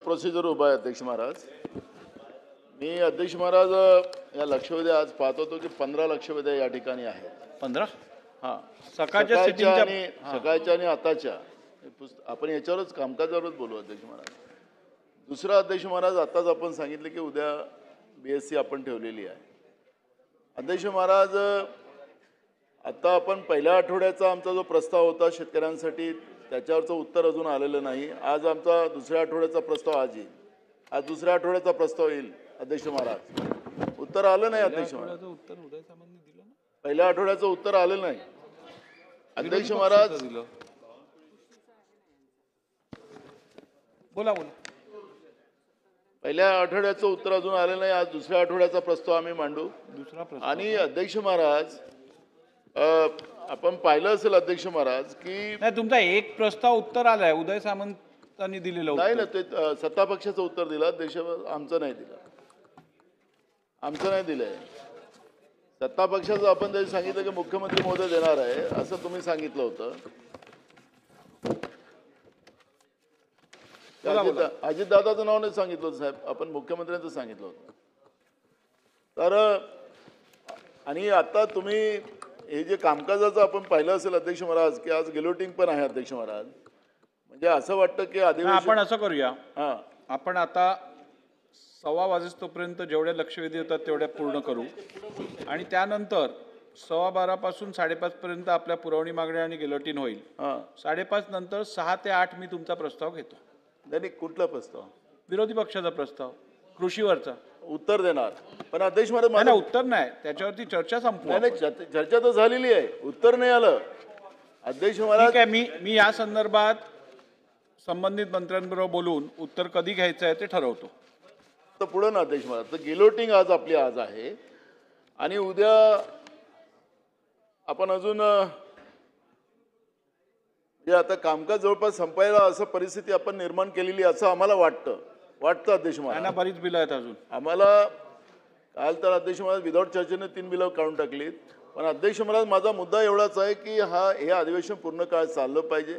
Procedure उभा आहे अध्यक्ष महाराज. मी अध्यक्ष महाराज या लक्षवेध्या आज पाहत होतो की 15 लक्षवेध्या या ठिकाणी आहेत. 15 हां, सकाळच्या आणि आताच्या आपण याच्यावरच कामकाजावरच बोलू अध्यक्ष महाराज. दुसरा अध्यक्ष महाराज, आताच आपण सांगितलं की उद्या BSc आपण ठेवलेली आहे. अध्यक्ष महाराज, आता आपण पहिल्या आठवड्याचा आमचा जो प्रस्ताव होता शेतकऱ्यांसाठी त्याच्यावरचं उत्तर अजून आलेलं नाही. आज आमचा दुसऱ्या आठवड्याचा प्रस्ताव आज येईल. आज दुसऱ्या आठवड्याचा प्रस्ताव येईल अध्यक्ष महाराज. उत्तर आलं नाही अध्यक्ष महाराज. पहिल्या आठवड्याचं उत्तर आलेलं नाही अध्यक्ष महाराज. बोला. पहिल्या आठवड्याचं उत्तर अजून आलेलं नाही. आज दुसऱ्या आठवड्याचा प्रस्ताव आम्ही मांडू. आणि अध्यक्ष महाराज, आपण पाहिलं असेल अध्यक्ष महाराज की नाही, तुमचा एक प्रस्ताव उत्तर आलाय उदय सामंतांनी दिलेलं. नाही ना, ते सत्ता पक्षाचं उत्तर दिलं देश, आमचं नाही दिलंय. सत्ता पक्षाचं आपण त्याला सांगितलं की मुख्यमंत्री महोदय देणार आहे असं तुम्ही सांगितलं होतं. अजितदादाचं नाव नाही सांगितलं होतं साहेब, आपण मुख्यमंत्र्यांचं सांगितलं होतं. तर आणि आता तुम्ही हे जे कामकाजाचं आपण पाहिलं असेल अध्यक्ष महाराज की आज गिलोटिंग पण आहे अध्यक्ष महाराज. म्हणजे असं वाटतं की आपण असं करूया, हां, आपण आता 1:15 वाजेपर्यंत जेवढे लक्षवेधी येतात तेवढ्या पूर्ण करू आणि त्यानंतर 12:15 पासून 5:30 पर्यंत आपल्या पुरवणी मागण्या आणि गिलोटिन होईल. 5:30 नंतर 6 ते 8 मी तुमचा प्रस्ताव घेतो. त्यांनी कुठला प्रस्ताव? विरोधी पक्षाचा प्रस्ताव, कृषीवरचा. उत्तर देणार पण अध्यक्ष महाराज मला उत्तर नाही, त्याच्यावरती चर्चा संपू. नाही, चर्चा तर झालेली आहे, उत्तर नाही आलं अध्यक्ष महाराज. मी या संदर्भात संबंधित मंत्र्यांबरोबर बोलून उत्तर कधी घ्यायचं आहे ते ठरवतो. तर पुढे ना अध्यक्ष महाराज, तर गिलोटिंग आज आहे आणि उद्या आपण अजून आता कामकाज जवळपास संपायला असं परिस्थिती आपण निर्माण केलेली असं आम्हाला वाटतं अध्यक्ष महाराज. बरीच बिलं आहेत अजून आम्हाला. काल तर अध्यक्ष महाराज विदाऊट चर्चेने 3 बिलं काढून टाकलीत. पण अध्यक्ष महाराज, माझा मुद्दा एवढाच आहे की हे अधिवेशन पूर्ण काळ चाललं पाहिजे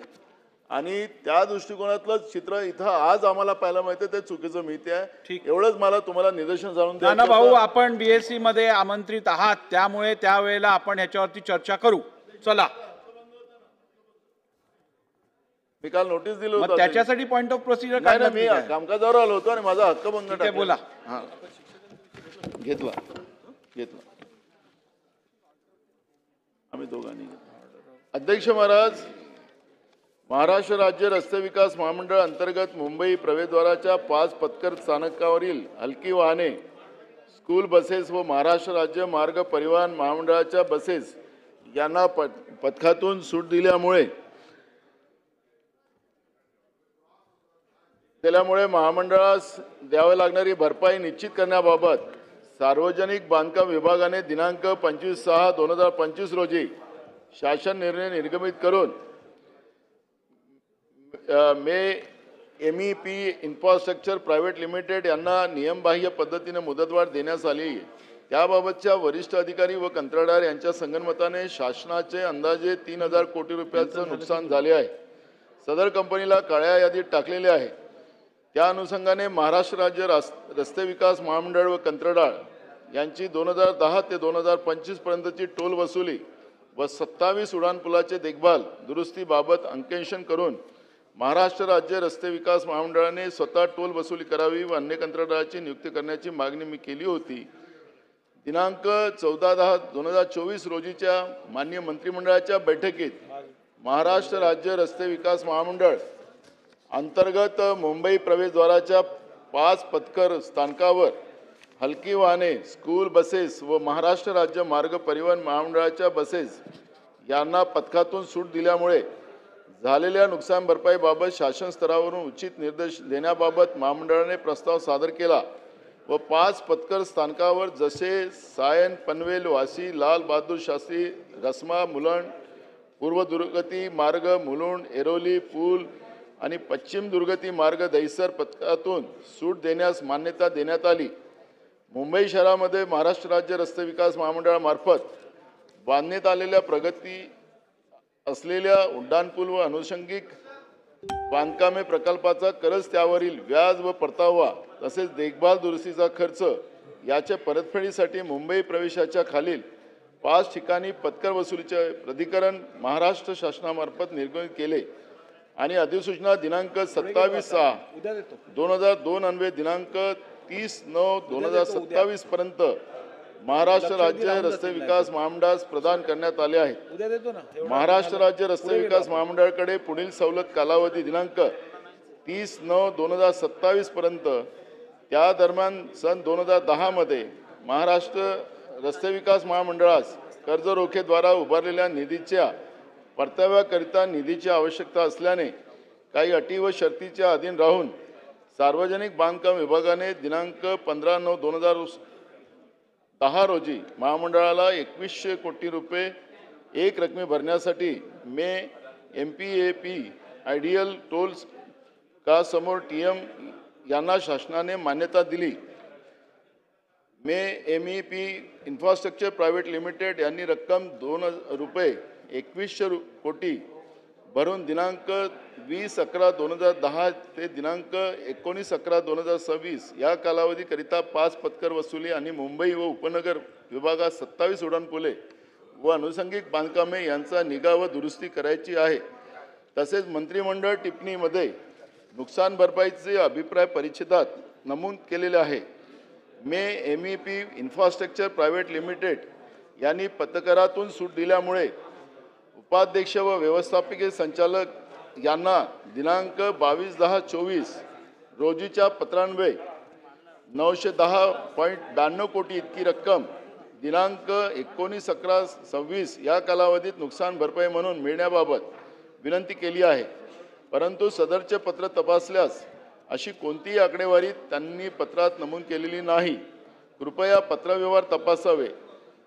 आणि त्या दृष्टिकोनातलं चित्र इथं आज आम्हाला पाहायला मिळतं ते चुकीचं मिळते आहे. एवढंच मला तुम्हाला निदर्शन जाणून द्या. भाऊ, आपण BSc मध्ये आमंत्रित आहात, त्यामुळे त्यावेळेला आपण ह्याच्यावरती चर्चा करू. चला, मी काल नोटीस दिलं होतं त्याच्यासाठी पॉइंट ऑफ प्रोसिजर काय ना, मी कामकाजावर आलो होतो आणि माझा हक्कभंग बोला. हां, घेतला आम्ही दोघांनी. अध्यक्ष महाराज, महाराष्ट्र राज्य रस्ते विकास महामंडळ अंतर्गत मुंबई प्रवेशद्वाराच्या 5 पथकर स्थानकावरील हलकी वाहने, स्कूल बसेस व महाराष्ट्र राज्य मार्ग परिवहन महामंडळाच्या बसेस यांना पथकातून सूट दिल्यामुळे महामंडळास द्यावी लागणारी भरपाई निश्चित करण्याबाबत सार्वजनिक बांधकाम विभागाने दिनांक 25/6/2025 रोजी शासन निर्णय निर्गमित करून MEP इन्फ्रास्ट्रक्चर प्रायव्हेट लिमिटेड यांना नियमबाह्य पद्धतीने मुदतवाढ देण्यात आली. त्याबाबतच्या वरिष्ठ अधिकारी व कंत्राटदार यांच्या संगनमताने शासनाचे अंदाजे 3,000 कोटी रुपयाचं नुकसान झाले आहे. सदर कंपनीला काळ्या यादीत टाकलेले आहे. त्या अनुषंगाने महाराष्ट्र राज्य रस्ते विकास महामंडळ व कंत्राटदार यांची 2010 ते 2025 पर्यंतची टोल वसुली व 27 उड्डाणपुलाचे देखभाल दुरुस्तीबाबत अंकेक्षण करून महाराष्ट्र राज्य रस्ते विकास महामंडळाने स्वतः टोल वसुली करावी व अन्य कंत्राटदाराची नियुक्ती करण्याची मागणी मी केली होती. दिनांक 14/10/2024 रोजीच्या माननीय मंत्रिमंडळाच्या बैठकीत महाराष्ट्र राज्य रस्ते विकास महामंडळ अंतर्गत मुंबई प्रवेशद्वाराच्या 5 पथकर स्थानकावर हलकी वाहने, स्कूल बसेस व महाराष्ट्र राज्य मार्ग परिवहन महामंडळाच्या बसेस यांना पथकातून सूट दिल्यामुळे झालेल्या नुकसान भरपाईबाबत शासन स्तरावरून उचित निर्देश देण्याबाबत महामंडळाने प्रस्ताव सादर केला व 5 पथकर स्थानकावर जसे सायन, पनवेल, वाशी, लाल बहादूर शास्त्री, रस्मा, मुलुंड, पूर्व दुर्गती मार्ग मुलुंड, एरोली, पूल आणि पश्चिम दुर्गती मार्ग दहिसर पथकातून सूट देण्यास मान्यता देण्यात आली. मुंबई शहरामध्ये महाराष्ट्र राज्य रस्ते विकास महामंडळामार्फत बांधण्यात आलेल्या प्रगती असलेल्या उड्डाणपूल व अनुषंगिक बांधकामे प्रकल्पाचा करज त्यावरील व्याज व परतावा तसेच देखभाल दुरुस्तीचा खर्च याच्या परतफेडीसाठी मुंबई प्रवेशाच्या खालील 5 ठिकाणी पत्कर वसुलीचे प्राधिकरण महाराष्ट्र शासनामार्फत निर्गमित केले आणि अधिसूचना दिनांक 27/6/2002 अन्वये दिनांक 30/9/2027 पर्यंत महाराष्ट्र राज्य रस्ते विकास महामंडळास प्रदान करण्यात आले आहेत. महाराष्ट्र राज्य रस्ते विकास महामंडळाकडे पुढील सवलत कालावधी दिनांक 30/9/2027 पर्यंत त्या दरम्यान सन 2010 मध्ये महाराष्ट्र रस्ते विकास महामंडळास कर्ज रोखेद्वारा उभारलेल्या निधीच्या परताव्याकरिता निधीची आवश्यकता असल्याने काही अटी व शर्तीच्या अधीन राहून सार्वजनिक बांधकाम विभागाने दिनांक 15/9/2010 रोजी महामंडळाला 2100 कोटी रुपये एक रकमी भरण्यासाठी मे MPAP आयडियल टोल्स का समोर TM यांना शासनाने मान्यता दिली. मे MEP इन्फ्रास्ट्रक्चर प्रायव्हेट लिमिटेड यांनी रक्कम रुपये 2100 कोटी भरून दिनांक 20/11/2010 ते दिनांक 19/11/2026 या कालावधीकरिता 5 पत्कर वसुली आणि मुंबई व उपनगर विभागात 27 उड्डाणपुले व अनुषंगिक बांधकामे यांचा निगा व दुरुस्ती करायची आहे. तसेच मंत्रिमंडळ टिप्पणीमध्ये नुकसान भरपाईचे अभिप्राय परिच्छेदात नमूद केलेले आहे. मे MEP इन्फ्रास्ट्रक्चर प्रायव्हेट लिमिटेड यांनी पत्करातून सूट दिल्यामुळे उपाध्यक्ष व व्यवस्थापकीय संचालक यांना दिनांक 22/10/24 रोजीच्या पत्रान्वये 910.92 कोटी इतकी रक्कम दिनांक 19/11/26 या कालावधीत नुकसान भरपाई म्हणून मिळण्याबाबत विनंती केली आहे. परंतु सदरचे पत्र तपासल्यास अशी कोणतीही आकडेवारी त्यांनी पत्रात नमूद केलेली नाही. कृपया पत्रव्यवहार तपासावे.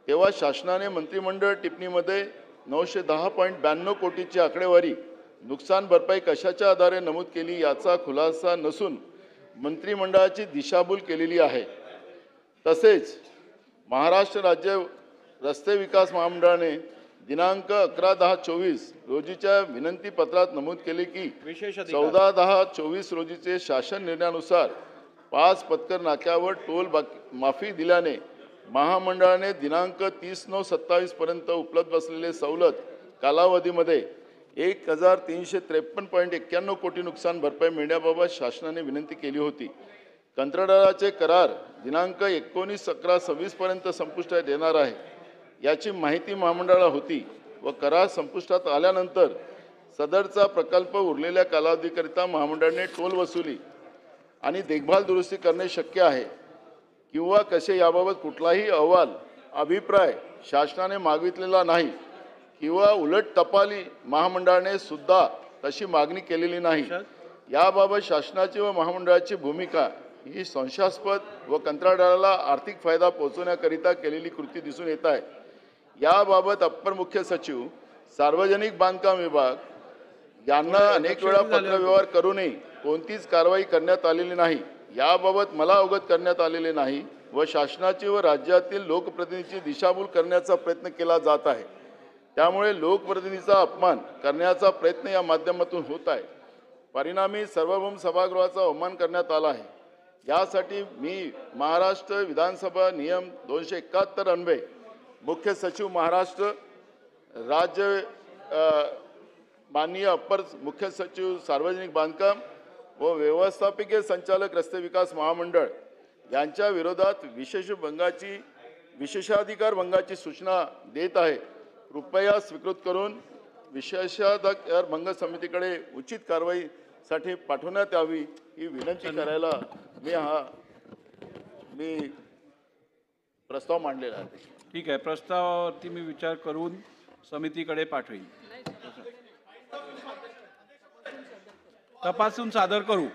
तेव्हा शासनाने मंत्रिमंडळ टिप्पणीमध्ये 910.92 कोटीची आकडेवारी नुकसान भरपाई कशाच्या आधारे नमूद केली याचा खुलासा नसून मंत्रिमंडळाची दिशाभूल केलेली आहे. तसेच महाराष्ट्र राज्य रस्ते विकास महामंडळाने दिनांक 11/10/24 रोजीच्या विनंती पत्रात नमूद केले की 14/10/24 रोजीचे शासन निर्णयानुसार 5 पत्कर नाक्यावर टोल माफी दिल्याने महामंडळाने दिनांक 30/9/27 पर्यंत उपलब्ध असलेले सवलत कालावधीमध्ये 1353.91 कोटी नुकसान भरपाई मिळण्याबाबत शासनाने विनंती केली होती. कंत्राटदाराचे करार दिनांक 19/11/26 पर्यंत संपुष्टात येणार आहे याची माहिती महामंडळाला होती व करार संपुष्टात आल्यानंतर सदरचा प्रकल्प उरलेल्या कालावधीकरिता महामंडळाने टोल वसुली आणि देखभाल दुरुस्ती करणे शक्य आहे किंवा कसे याबाबत कुठलाही अहवाल अभिप्राय शासनाने मागितलेला नाही किंवा उलट टपाली महामंडळाने सुद्धा तशी मागणी केलेली नाही. याबाबत शासनाची व महामंडळाची भूमिका ही संशयास्पद व कंत्राटदाराला आर्थिक फायदा पोहोचवण्याकरिता केलेली कृती दिसून येत आहे. याबाबत अप्पर मुख्य सचिव सार्वजनिक बांधकाम विभाग यांना अनेक वेळा पत्रव्यवहार करूनही कोणतीच कारवाई करण्यात आलेली नाही. याबाबत मला अवगत करण्यात आलेले नाही व शासनाची व राज्यातील लोकप्रतिनिधीची दिशाभूल करण्याचा प्रयत्न केला जात आहे. त्यामुळे लोकप्रतिनिधीचा अपमान करण्याचा प्रयत्न या माध्यमातून होत आहे. परिणामी सार्वभौम सभागृहाचा अवमान करण्यात आला आहे. यासाठी मी महाराष्ट्र विधानसभा नियम 271 अन्वये मुख्य सचिव महाराष्ट्र राज्य माननीय अप्पर मुख्य सचिव सार्वजनिक बांधकाम व व्यवस्थापकीय संचालक रस्ते विकास महामंडळ यांच्या विरोधात विशेषाधिकार भंगाची सूचना देत आहे. कृपया स्वीकृत करून विशेषाधिकार भंग समितीकडे उचित कारवाईसाठी पाठवण्यात यावी ही विनंती करायला मी प्रस्ताव मांडलेला आहे. ठीक आहे. प्रस्तावावरती मी विचार करून समितीकडे पाठवेन. तपासून सादर करू.